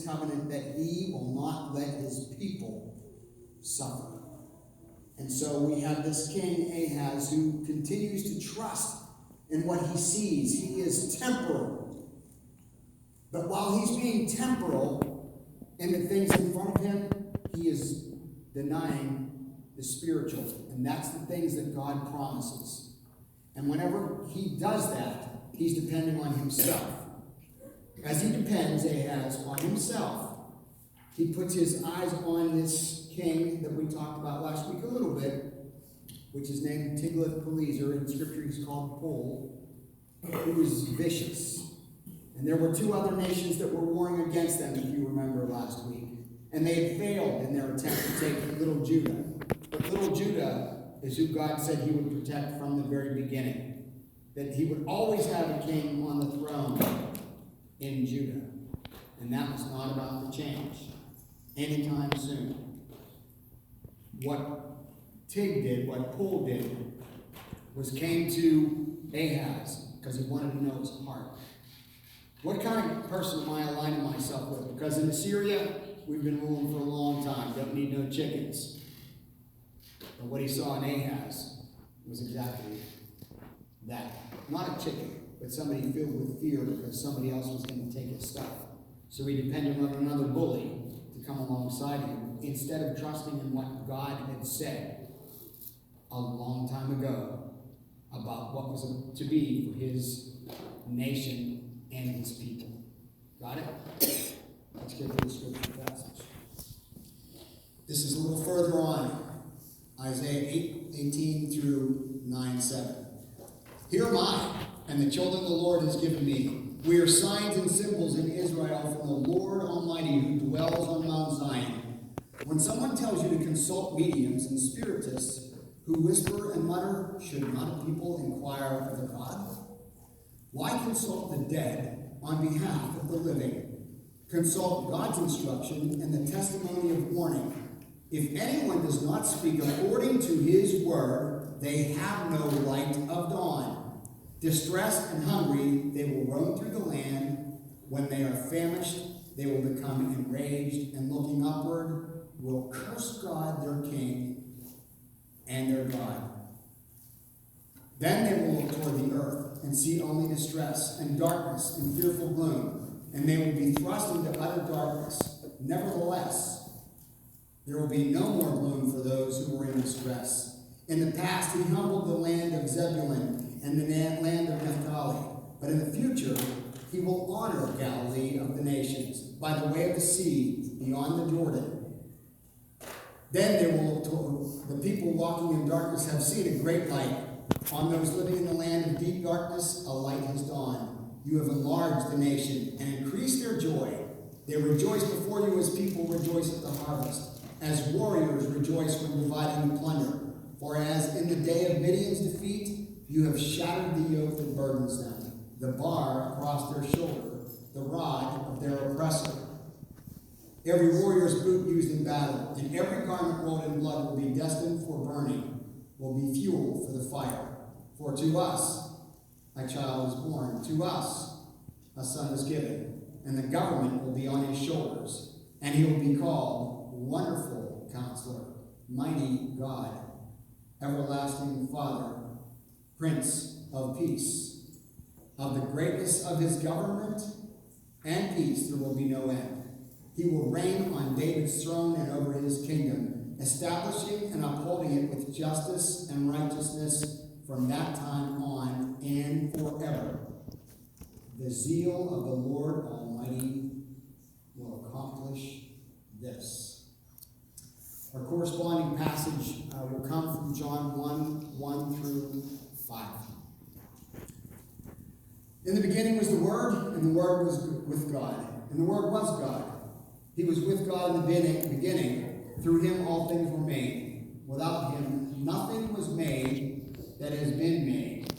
covenant that he will not let his people suffer. And so we have this king Ahaz who continues to trust in what he sees. He is temporal. But while he's being temporal in the things in front of him, he is denying the spiritual. And that's the things that God promises. And whenever he does that, he's depending on himself. As he depends, Ahaz, on himself, he puts his eyes on this king that we talked about last week a little bit, which is named Tiglath-Pileser. In Scripture he's called Pul, who was vicious. And there were two other nations that were warring against them, if you remember last week. And they had failed in their attempt to take little Judah. But little Judah is who God said he would protect from the very beginning. That he would always have a king on the throne in Judah. And that was not about to change anytime soon. What Tig did, what Pul did, was came to Ahaz because he wanted to know his heart. What kind of person am I aligning myself with? Because in Assyria, we've been ruling for a long time. Don't need no chickens. But what he saw in Ahaz was exactly that. Not a chicken, but somebody filled with fear because somebody else was going to take his stuff. So he depended on another bully to come alongside him instead of trusting in what God had said a long time ago about what was to be for his nation and his people. Got it? Let's get to the scripture passage. This is a little further on. Isaiah 8:18 through 9:7. Here am I, and the children the Lord has given me. We are signs and symbols in Israel from the Lord Almighty who dwells on Mount Zion. When someone tells you to consult mediums and spiritists who whisper and mutter, should not a people inquire of their God? Why consult the dead on behalf of the living? Consult God's instruction and the testimony of warning. If anyone does not speak according to his word, they have no light of dawn. Distressed and hungry, they will roam through the land. When they are famished, they will become enraged, and looking upward, will curse God, their King, and their God. Then they will look toward the earth and see only distress and darkness and fearful gloom, and they will be thrust into utter darkness. Nevertheless, there will be no more gloom for those who were in distress. In the past, he humbled the land of Zebulun and the land of Naphtali. But in the future, he will honor Galilee of the nations by the way of the sea beyond the Jordan. Then they will look toward the people walking in darkness have seen a great light. On those living in the land of deep darkness, a light has dawned. You have enlarged the nation and increased their joy. They rejoice before you as people rejoice at the harvest, as warriors rejoice when dividing the plunder. For as in the day of Midian's defeat, you have shattered the yoke that burdens them, the bar across their shoulder, the rod of their oppressor. Every warrior's boot used in battle, and every garment rolled in blood will be destined for burning, will be fuel for the fire. For to us a child is born, to us a son is given, and the government will be on his shoulders, and he will be called Wonderful Counselor, Mighty God, Everlasting Father, Prince of Peace. Of the greatness of his government and peace there will be no end. He will reign on David's throne and over his kingdom, establishing and upholding it with justice and righteousness from that time on and forever. The zeal of the Lord Almighty will accomplish this. Our corresponding passage will come from John 1 through 5. In the beginning was the Word, and the Word was with God, and the Word was God. He was with God in the beginning. Through him all things were made. Without him nothing was made that has been made.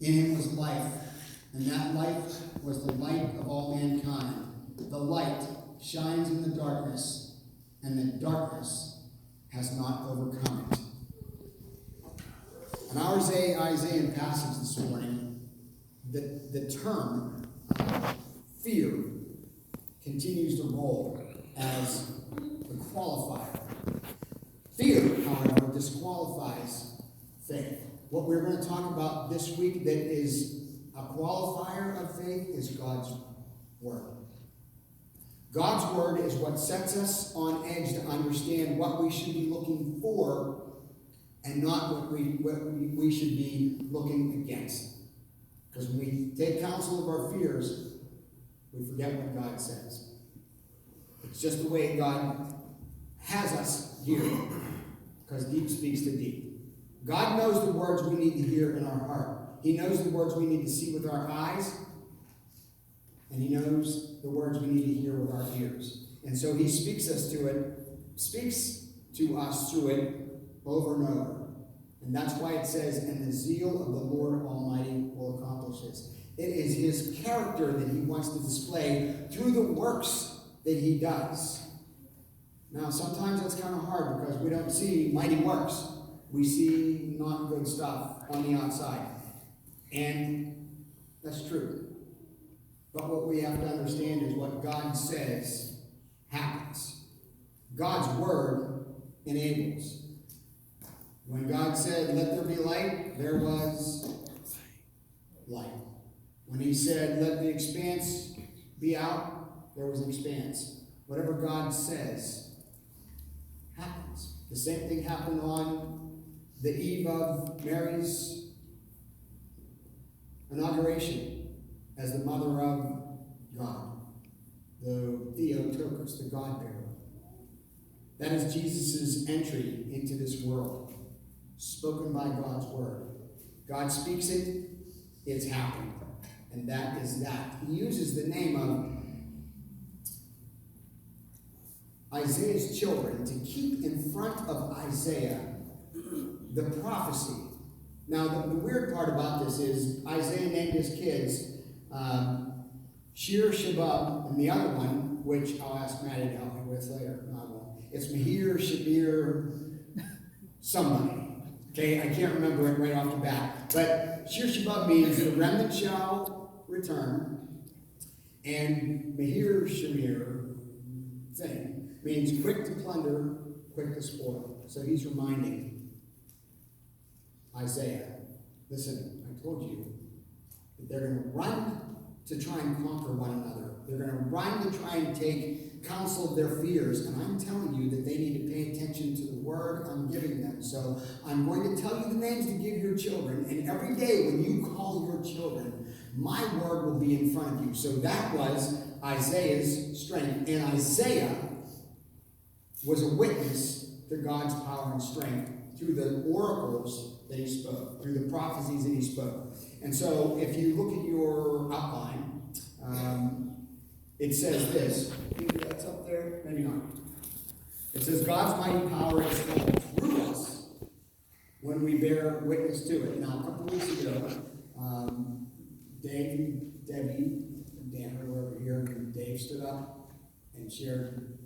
In him was life, and that life was the light of all mankind. The light shines in the darkness, and the darkness has not overcome it. In our Isaiah passage this morning, the term fear continues to roll as the qualifier. Fear, however, disqualifies faith. What we're going to talk about this week that is a qualifier of faith is God's Word. God's Word is what sets us on edge to understand what we should be looking for and not what we should be looking against. Because when we take counsel of our fears, we forget what God says. It's just the way God has us here, because deep speaks to deep. God knows the words we need to hear in our heart. He knows the words we need to see with our eyes, and He knows the words we need to hear with our ears. And so He speaks to us through it over and over. And that's why it says, and the zeal of the Lord Almighty will accomplish this. It is His character that He wants to display through the works that He does. Now, sometimes that's kind of hard because we don't see mighty works. We see not good stuff on the outside. And that's true. But what we have to understand is what God says happens. God's Word enables. When God said, let there be light, there was light. When He said, let the expanse be out, there was an expanse. Whatever God says happens. The same thing happened on the eve of Mary's inauguration as the mother of God, the Theotokos, the God-bearer. That is Jesus' entry into this world, spoken by God's Word. God speaks it, it's happened. And that is that. He uses the name of Isaiah's children to keep in front of Isaiah the prophecy. Now, the weird part about this is Isaiah named his kids Shir Shabab, and the other one, which I'll ask Maddie to help me with later. No, I won't. It's Mahir, Shabir, somebody. Okay, I can't remember it right off the bat. But Shir Shabab means the remnant shall return, and Mahir Shamir thing means quick to plunder, quick to spoil. So he's reminding Isaiah, listen, I told you that they're going to run to try and conquer one another. They're going to run to try and take counsel of their fears. And I'm telling you that they need to pay attention to the word I'm giving them. So I'm going to tell you the names to give your children. And every day when you call your children, my word will be in front of you. So that was Isaiah's strength. And Isaiah was a witness to God's power and strength through the oracles that he spoke, through the prophecies that he spoke. And so if you look at your outline, it says this. Maybe that's up there, maybe not. It says God's mighty power is through us when we bear witness to it. Now, a couple weeks ago, Dave, Debbie, and Dan were over here, and Dave stood up and shared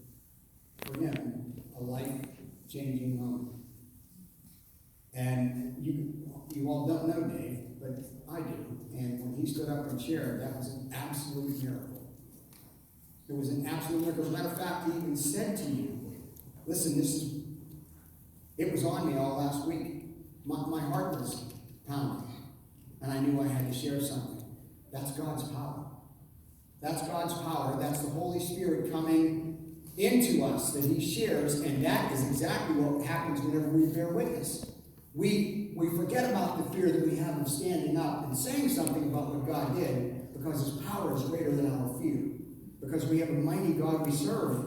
for him a life-changing moment. And you all don't know Dave, but I do. And when he stood up and shared, that was an absolute miracle. It was an absolute miracle. As a matter of fact, he even said to you, listen, it was on me all last week. My heart was pounding. And I knew I had to share something. That's God's power. That's God's power. That's the Holy Spirit coming into us that he shares. And that is exactly what happens whenever we bear witness. We forget about the fear that we have of standing up and saying something about what God did, because his power is greater than our fear. Because we have a mighty God, we serve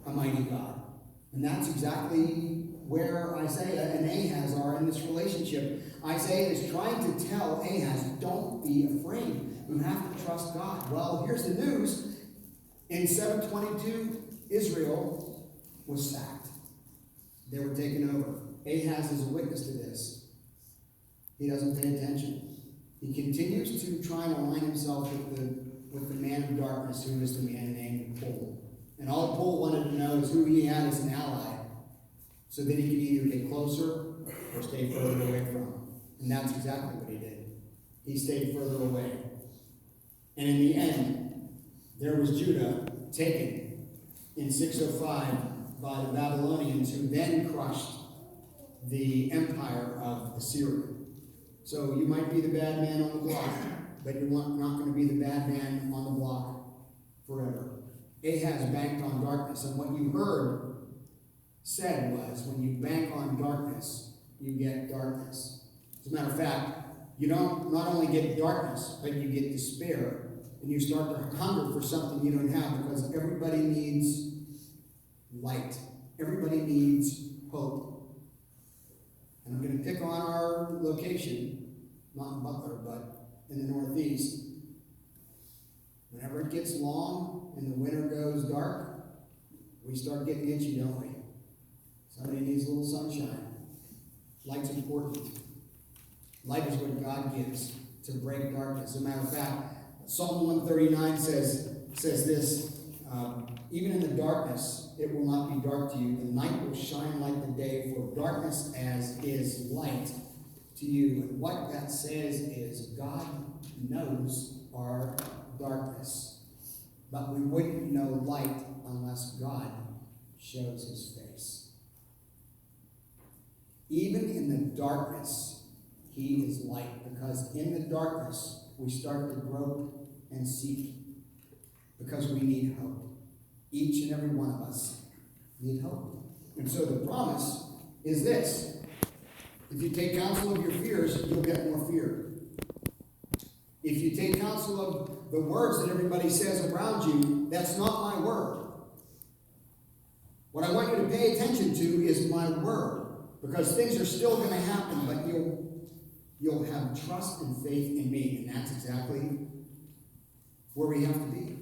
a mighty God. And that's exactly where Isaiah and Ahaz are in this relationship. Isaiah is trying to tell Ahaz, don't be afraid. You have to trust God. Well, here's the news. In 722, Israel was sacked. They were taken over. Ahaz is a witness to this. He doesn't pay attention. He continues to try and align himself with the man of darkness, who is the man named Pul. And all Pul wanted to know is who he had as an ally, so that he could either get closer or stay further away from him. And that's exactly what he did. He stayed further away. And in the end, there was Judah taken in 605 by the Babylonians, who then crushed the empire of Assyria. So you might be the bad man on the block, but you're not going to be the bad man on the block forever. Ahaz banked on darkness, and what you heard said was, when you bank on darkness, you get darkness. As a matter of fact, you don't not only get darkness, but you get despair, and you start to hunger for something you don't have, because everybody needs light. Everybody needs hope. And I'm going to pick on our location, not in Butler, but in the Northeast. Whenever it gets long and the winter goes dark, we start getting itchy, don't we? Somebody needs a little sunshine. Light's important. Light is what God gives to break darkness. As a matter of fact, Psalm 139 says this, even in the darkness, it will not be dark to you. The night will shine like the day, for darkness as is light to you. And what that says is God knows our darkness. But we wouldn't know light unless God shows his face. Even in the darkness, he is light, because in the darkness, we start to grope and seek, because we need hope. Each and every one of us need hope. And so the promise is this: if you take counsel of your fears, you'll get more fear. If you take counsel of the words that everybody says around you, that's not my word. What I want you to pay attention to is my word, because things are still going to happen, but you'll have trust and faith in me, and that's exactly where we have to be.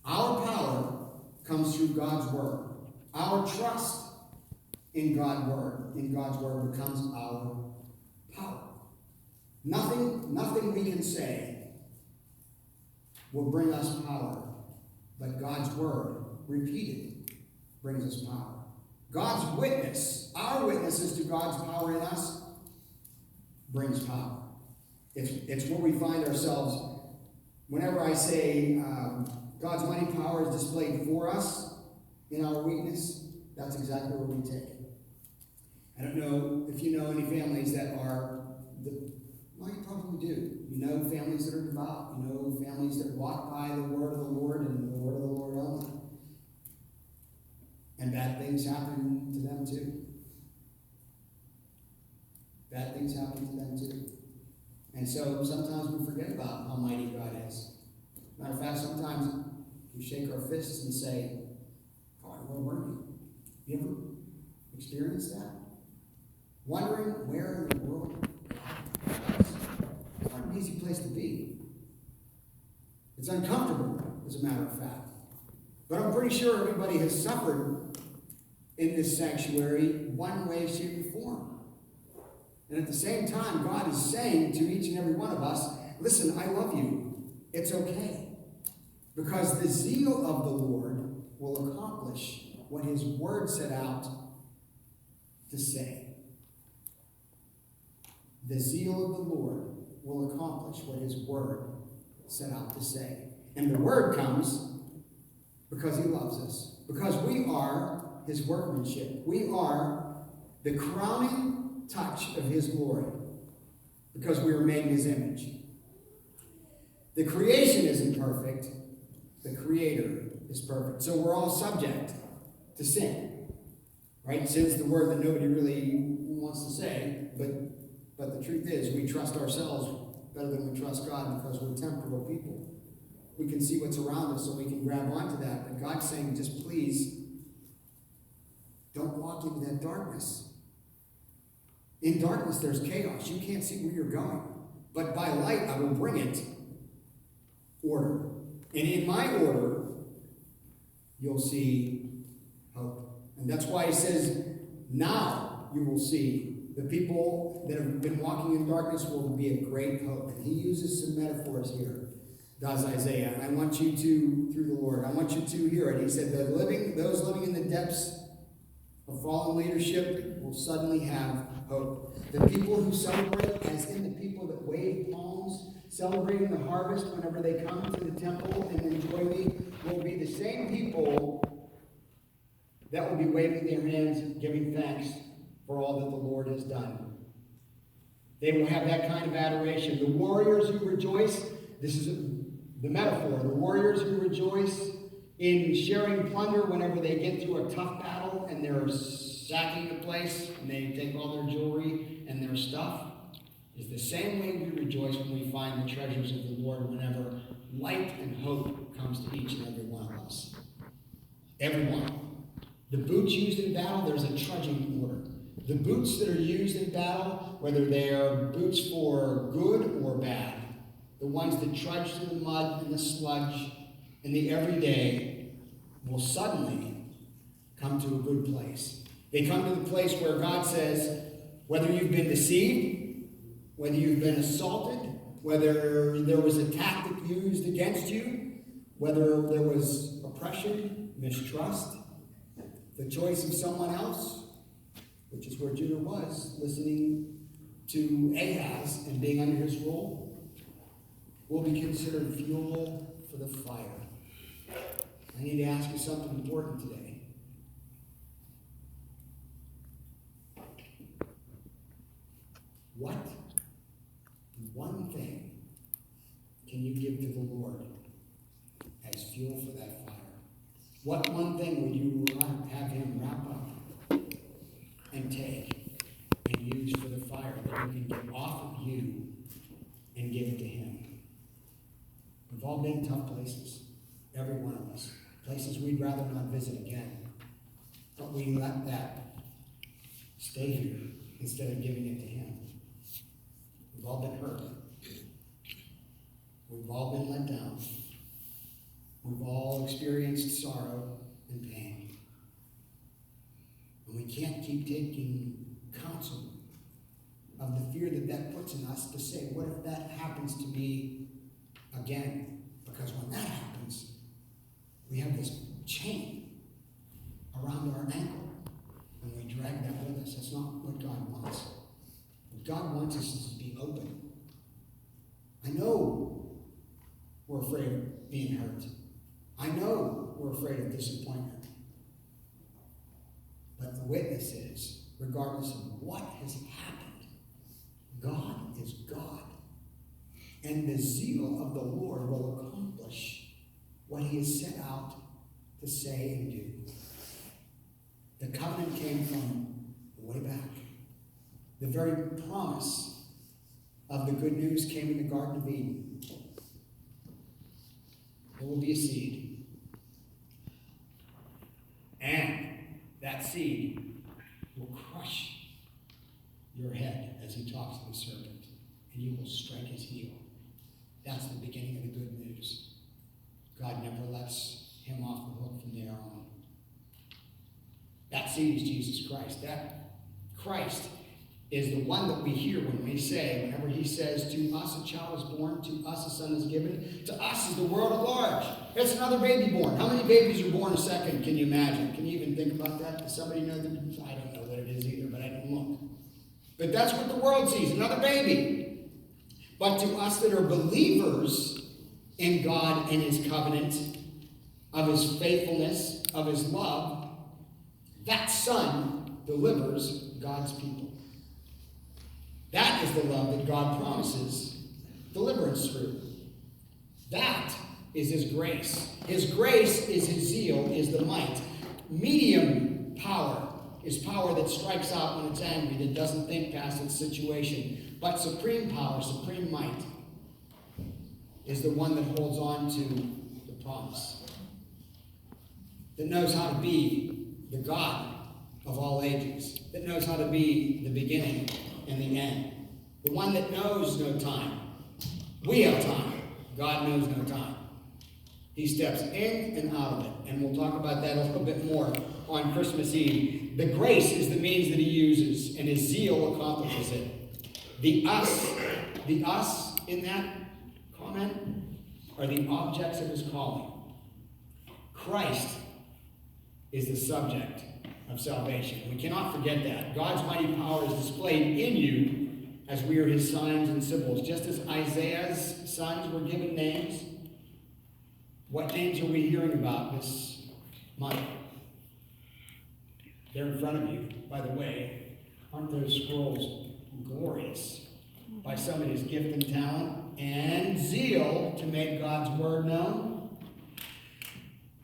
Our power comes through God's word. Our trust in God's word becomes our power. Nothing we can say will bring us power, but God's word, repeated, brings us power. God's witness, our witnesses to God's power in us, brings power. It's where we find ourselves. Whenever I say God's mighty power is displayed for us in our weakness, that's exactly where we take it. I don't know if you know any families that are, well, you probably do. You know families that are devout. You know families that walk by the word of the Lord and the word of the Lord only. And bad things happen to them too. Bad things happen to them too. And so sometimes we forget about how mighty God is. Matter of fact, sometimes we shake our fists and say, God, where were you? You ever experienced that? Wondering where in the world God is. It's not an easy place to be. It's uncomfortable, as a matter of fact. But I'm pretty sure everybody has suffered in this sanctuary one way, shape, or form. And at the same time, God is saying to each and every one of us, listen, I love you. It's okay. Because the zeal of the Lord will accomplish what his word set out to say. The zeal of the Lord will accomplish what his word set out to say. And the word comes because he loves us. Because we are his workmanship. We are the crowning touch of his glory. Because we are made in his image. The creation isn't perfect. The Creator is perfect. So we're all subject to sin. Right? Sin's the word that nobody really wants to say, but the truth is we trust ourselves better than we trust God, because we're temporal people. We can see what's around us, so we can grab onto that. But God's saying, just please, don't walk into that darkness. In darkness, there's chaos. You can't see where you're going. But by light, I will bring it order. And in my order, you'll see hope. And that's why he says, now you will see. The people that have been walking in darkness will be a great hope. And he uses some metaphors here, does Isaiah. And I want you to, through the Lord, I want you to hear it. He said, those living in the depths of fallen leadership will suddenly have hope. The people who celebrate, as in the people that wave palms celebrating the harvest whenever they come to the temple and enjoy me will be the same people that will be waving their hands and giving thanks for all that the Lord has done. They will have that kind of adoration. The warriors who rejoice, this is the metaphor, the warriors who rejoice in sharing plunder whenever they get through a tough battle and they're sacking the place and they take all their jewelry and their stuff, is the same way we rejoice when we find the treasures of the Lord whenever light and hope comes to each and every one of us. Everyone. The boots used in battle, there's a trudging order. The boots that are used in battle, whether they are boots for good or bad, the ones that trudge through the mud and the sludge and the everyday, will suddenly come to a good place. They come to the place where God says, whether you've been deceived, whether you've been assaulted, whether there was a tactic used against you, whether there was oppression, mistrust, the choice of someone else, which is where Judah was, listening to Ahaz and being under his rule, will be considered fuel for the fire. I need to ask you something important today. What one thing can you give to the Lord as fuel for that fire? What one thing would you have him wrap up and take and use for the fire that you can get off of you and give it to him? We've all been in tough places, every one of us. Places we'd rather not visit again. But we let that stay here instead of giving it to him. We've all been hurt. We've all been let down. We've all experienced sorrow and pain. And we can't keep taking counsel of the fear that that puts in us to say, what if that happens to me again? Because when that happens, we have this chain around our ankle, and we drag that with us. That's not what God wants. What God wants us is to be open. I know we're afraid of being hurt. I know we're afraid of disappointment. But the witness is, regardless of what has happened, God is God. And the zeal of the Lord will accomplish what he has set out to say and do. The covenant came from way back. The very promise of the good news came in the Garden of Eden. There will be a seed. And that seed will crush your head as he talks to the serpent, and you will strike his heel. That's the beginning of the good news. God never lets him off the hook from there on. That seed is Jesus Christ. That Christ is the one that we hear when we say, whenever he says, to us a child is born, to us a son is given, to us is the world at large. It's another baby born. How many babies are born a second? Can you imagine? Can you even think about that? Does somebody know that? I don't know what it is either, but I didn't look. But that's what the world sees, another baby. But to us that are believers in God and his covenant, of his faithfulness, of his love, that son delivers God's people. That is the love that God promises deliverance through. That is his grace. His grace is his zeal, is the might. Medium power is power that strikes out when it's angry, that doesn't think past its situation. But supreme power, supreme might, is the one that holds on to the promise. That knows how to be the God of all ages. That knows how to be the beginning and the end. The one that knows no time. We have time. God knows no time. He steps in and out of it. And we'll talk about that a little bit more on Christmas Eve. The grace is the means that he uses, and his zeal accomplishes it. The us in that comment are the objects of his calling. Christ is the subject of salvation. We cannot forget that. God's mighty power is displayed in you as we are his signs and symbols. Just as Isaiah's sons were given names, what names are we hearing about this month? They're in front of you, by the way. Aren't those scrolls glorious? By somebody's gift and talent and zeal to make God's word known.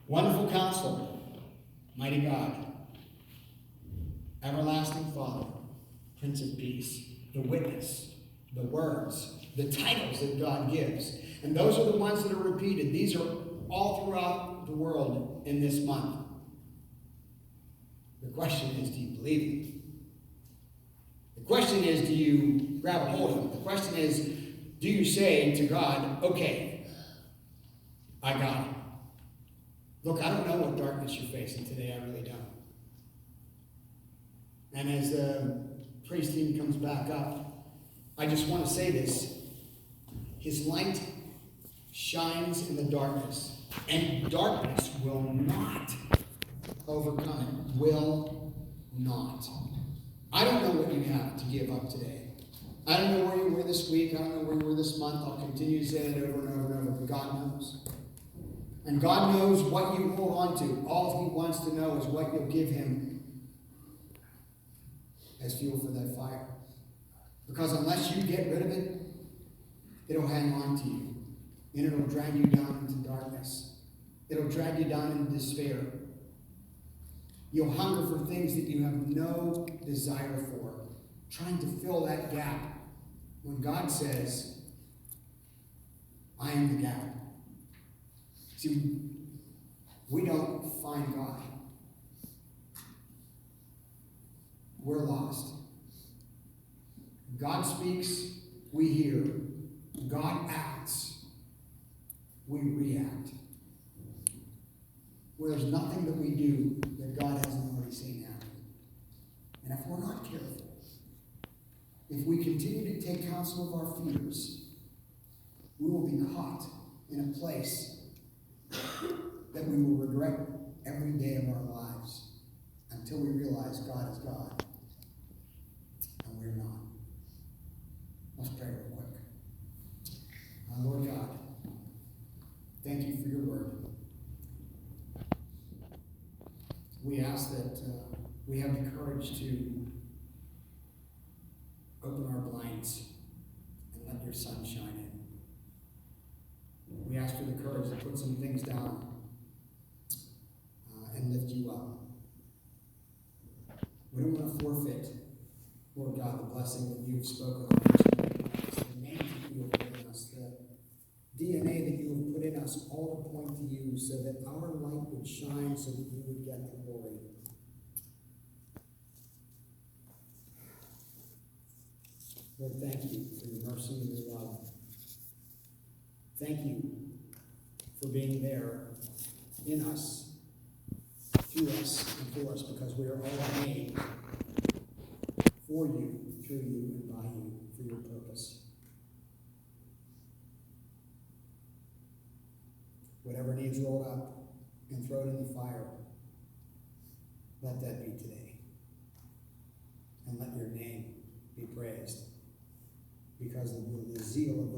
Wonderful Counselor, Mighty God, Everlasting Father, Prince of Peace, the Witness, the words, the titles that God gives. And those are the ones that are repeated. These are all throughout the world in this month. The question is, do you believe it? The question is, do you grab a hold of it? The question is, do you say to God, okay, I got it. Look, I don't know what darkness you're facing today. I really don't. And as the praise team comes back up, I just want to say this. His light shines in the darkness, and darkness will not overcome it. Will not. I don't know what you have to give up today. I don't know where you were this week. I don't know where you were this month. I'll continue to say it over and over and over, but God knows. And God knows what you hold on to. All he wants to know is what you'll give him as fuel for that fire. Because unless you get rid of it, it'll hang on to you. And it'll drag you down into darkness. It'll drag you down into despair. You'll hunger for things that you have no desire for, trying to fill that gap when God says, I am the gap. See, we don't find God. We're lost. God speaks, we hear. God acts, we react. Where there's nothing that we do that God hasn't already seen happen. And if we're not careful, if we continue to take counsel of our fears, we will be caught in a place that we will regret every day of our lives until we realize God is God and we're not. Let's pray real quick. Lord God, thank you for your word. We ask that we have the courage to open our blinds and let your sun shine in. We ask for the courage to put some things down and lift you up. We don't want to forfeit, Lord God, the blessing that you've spoken on us, the name that you have put in us, the DNA that you have put in us, all to point to you so that our light would shine, so that you would get the glory. Lord, thank you for your mercy and your love. Thank you for being there in us, through us, and for us, because we are all made for you, through you, and by you, for your purpose. Whatever needs rolled up and thrown in the fire, let that be today. And let your name be praised, because of the zeal of the